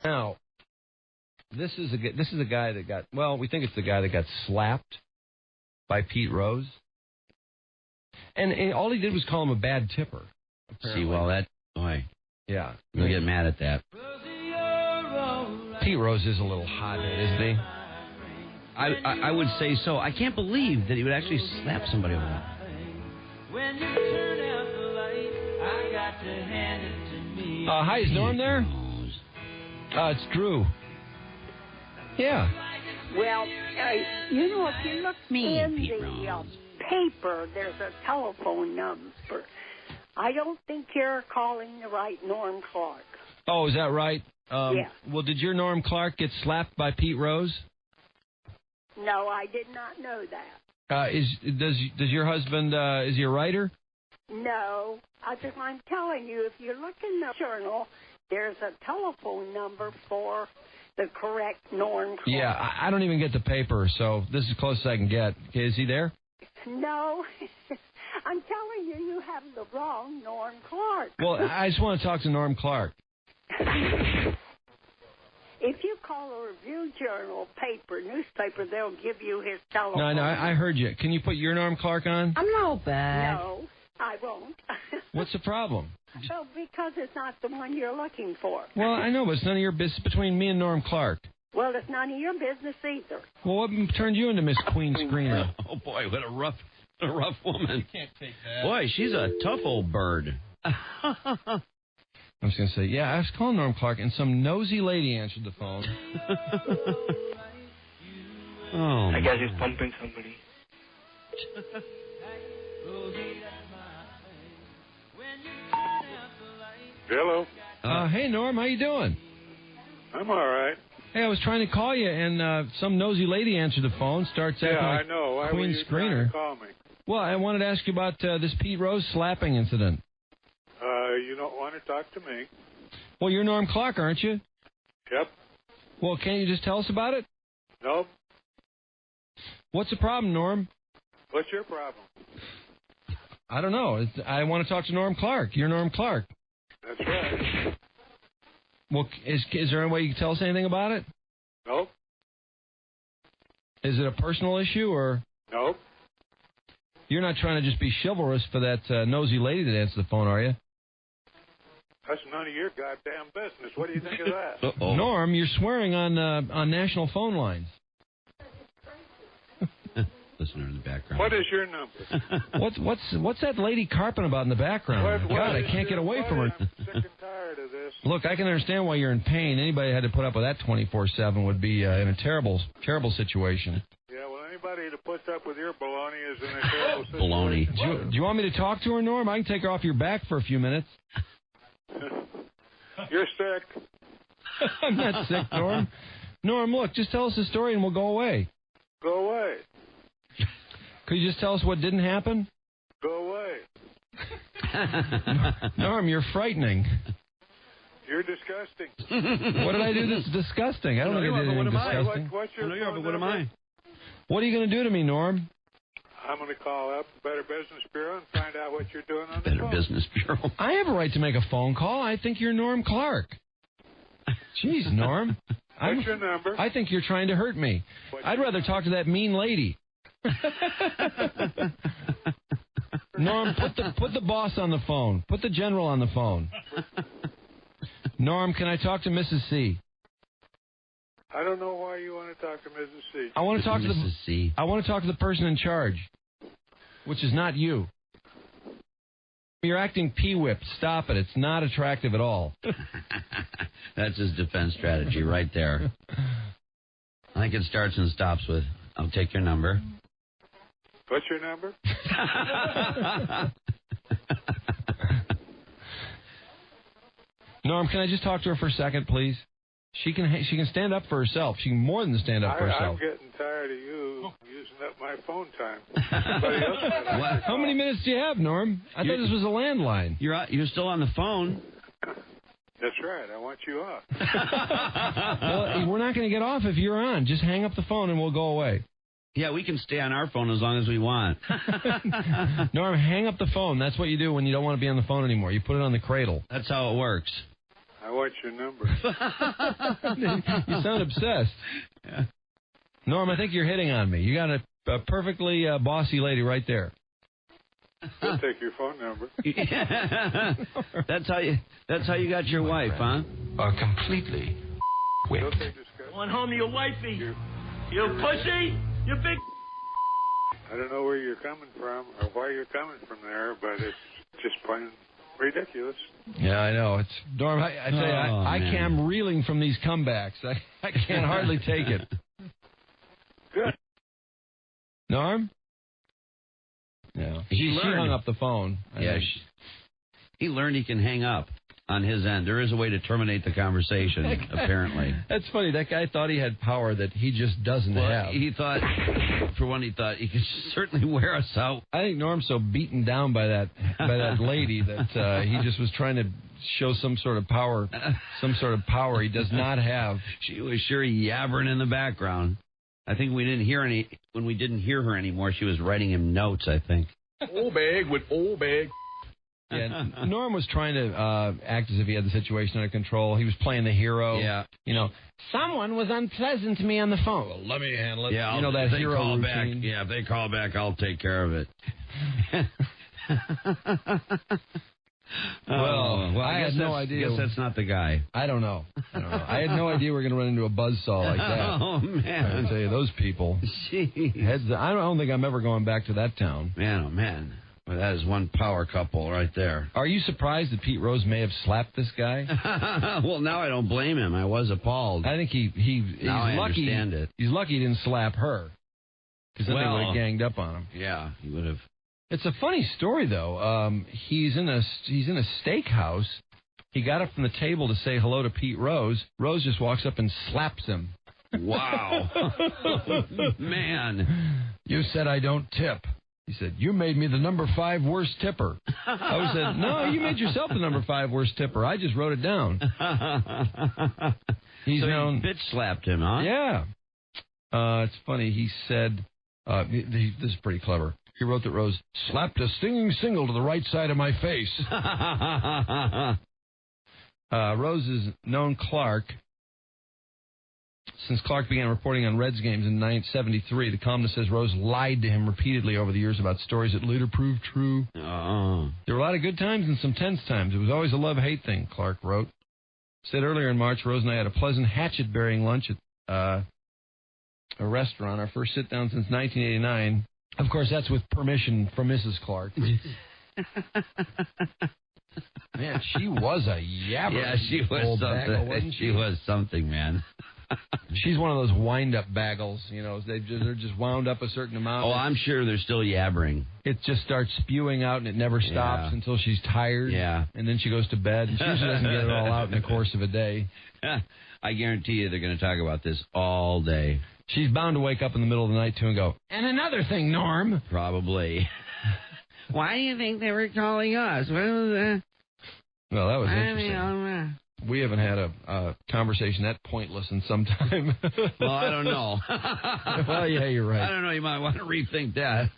Now, this is a guy that got, well, we think it's the guy that got slapped by Pete Rose. And all he did was call him a bad tipper. Apparently. See, well, boy. Yeah. You'll get mad at that. Pete Rose is a little hothead, isn't he? I would say so. I can't believe that he would actually slap somebody over that. Hi, is Norm there? It's Drew. Yeah. Well, if you look in the paper, there's a telephone number. I don't think you're calling the right Norm Clarke. Oh, is that right? Yeah. Well, did your Norm Clarke get slapped by Pete Rose? No, I did not know that. Does your husband, is he a writer? No. I'm telling you, if you look in the journal, there's a telephone number for the correct Norm Clarke. Yeah, I don't even get the paper, so this is as close as I can get. Okay, is he there? No. I'm telling you, you have the wrong Norm Clarke. Well, I just want to talk to Norm Clarke. If you call a Review Journal newspaper, they'll give you his telephone. No, I heard you. Can you put your Norm Clarke on? I'm not bad. No, I won't. What's the problem? Well, because it's not the one you're looking for. Well, I know, but it's none of your business between me and Norm Clarke. Well, it's none of your business either. Well, what turned you into Miss Queen Screener? Oh, boy, what a rough woman. You can't take that. Boy, she's a tough old bird. I was going to say, yeah, I was calling Norm Clarke, and some nosy lady answered the phone. Oh, I guess he's pumping somebody. Hello. Hey, Norm, how you doing? I'm all right. Hey, I was trying to call you, and some nosy lady answered the phone, starts acting like I know. Why Queen were you Screener. trying to call me? Well, I wanted to ask you about this Pete Rose slapping incident. You don't want to talk to me. Well, you're Norm Clarke, aren't you? Yep. Well, can't you just tell us about it? Nope. What's the problem, Norm? What's your problem? I don't know. I want to talk to Norm Clarke. You're Norm Clarke. That's right. Well, is there any way you can tell us anything about it? Nope. Is it a personal issue, or? Nope. You're not trying to just be chivalrous for that nosy lady that answered the phone, are you? That's none of your goddamn business. What do you think of that? Uh-oh. Norm, you're swearing on national phone lines. Listener in the background. What is your number? What's that lady carping about in the background? God, I can't get away from her. I'm sick and tired of this. Look, I can understand why you're in pain. Anybody who had to put up with that 24/7 would be in a terrible situation. Yeah, well, anybody that puts up with your baloney is in a terrible situation. Baloney. Do you want me to talk to her, Norm? I can take her off your back for a few minutes. You're sick. I'm not sick, Norm. Norm, look, just tell us the story and we'll go away. Go away. Could you just tell us what didn't happen? Go away. Norm, you're frightening. You're disgusting. What did I do that's disgusting? I don't think I did anything disgusting. What's your phone What am number? I? What are you going to do to me, Norm? I'm going to call up the Better Business Bureau and find out what you're doing on the Better phone. Business Bureau. I have a right to make a phone call. I think you're Norm Clarke. Jeez, Norm. What's your number? I think you're trying to hurt me. I'd rather talk to that mean lady. Norm, put the boss on the phone. Put the general on the phone. Norm, can I talk to Mrs. C? I don't know why you want to talk to Mrs. C. I want to talk to Mrs. C. I want to talk to the person in charge, which is not you. You're acting pee-whipped. Stop it. It's not attractive at all. That's his defense strategy right there. I think it starts and stops with, I'll take your number. What's your number? Norm, can I just talk to her for a second, please? She can stand up for herself. She can more than stand up for I'm herself. getting tired of you using up my phone time. Somebody else might have to How call. many minutes do you have, Norm? I thought this was a landline. You're still on the phone. That's right. I want you off. Well, we're not going to get off if you're on. Just hang up the phone and we'll go away. Yeah, we can stay on our phone as long as we want. Norm, hang up the phone. That's what you do when you don't want to be on the phone anymore. You put it on the cradle. That's how it works. I want your number. You sound obsessed. Yeah. Norm, I think you're hitting on me. You got a perfectly bossy lady right there. I'll take your phone number. That's how you got your wife, huh? Are completely whipped. Don't they discuss? Going home to your wifey. You pussy. You big. I don't know where you're coming from or why you're coming from there, but it's just plain ridiculous. Yeah, I know. It's Norm. I tell you, I'm reeling from these comebacks. I can't hardly take it. Good. Norm? Yeah. She hung up the phone. He learned he can hang up on his end. There is a way to terminate the conversation, apparently. That's funny. That guy thought he had power that he just doesn't have. He thought, for one, he could certainly wear us out. I think Norm's so beaten down by that lady that he just was trying to show some sort of power he does not have. She was sure yabbering in the background. I think when we didn't hear her anymore, she was writing him notes, I think. Old bag with old bag. Yeah, Norm was trying to act as if he had the situation under control. He was playing the hero. Yeah. Someone was unpleasant to me on the phone. Well, let me handle it. Yeah, that hero routine. If they call back, I'll take care of it. Well, I had no idea. I guess that's not the guy. I don't know. I had no idea we were going to run into a buzzsaw like that. Oh, man. I tell you, those people. Jeez. I don't think I'm ever going back to that town. Man, oh, man. Well, that is one power couple right there. Are you surprised that Pete Rose may have slapped this guy? Well, now I don't blame him. I was appalled. I think he's I lucky. Understand it. He's lucky he didn't slap her. Because then they would have ganged up on him. Yeah, he would have. It's a funny story, though. He's in a steakhouse. He got up from the table to say hello to Pete Rose. Rose just walks up and slaps him. Wow. Man. You said I don't tip. He said, you made me the number 5 worst tipper. I said, no, you made yourself the number 5 worst tipper. I just wrote it down. He bitch slapped him, huh? Yeah. It's funny. He said, this is pretty clever. He wrote that Rose slapped a stinging single to the right side of my face. Rose is known Clarke. Since Clarke began reporting on Reds games in 1973, the columnist says Rose lied to him repeatedly over the years about stories that later proved true. There were a lot of good times and some tense times. It was always a love-hate thing, Clarke wrote. Said earlier in March, Rose and I had a pleasant hatchet-bearing lunch at a restaurant, our first sit-down since 1989. Of course, that's with permission from Mrs. Clarke. Man, she was a yabber. Yeah, she was something. Wasn't she? She was something, man. She's one of those wind-up baggles. They're just wound up a certain amount. Oh, I'm sure they're still yabbering. It just starts spewing out, and it never stops until she's tired. Yeah. And then she goes to bed, and she usually doesn't get it all out in the course of a day. I guarantee you they're going to talk about this all day. She's bound to wake up in the middle of the night, too, and go, and another thing, Norm. Probably. Why do you think they were calling us? Well, that was interesting. We haven't had a conversation that pointless in some time. Well, I don't know. Well, yeah, you're right. I don't know. You might want to rethink that.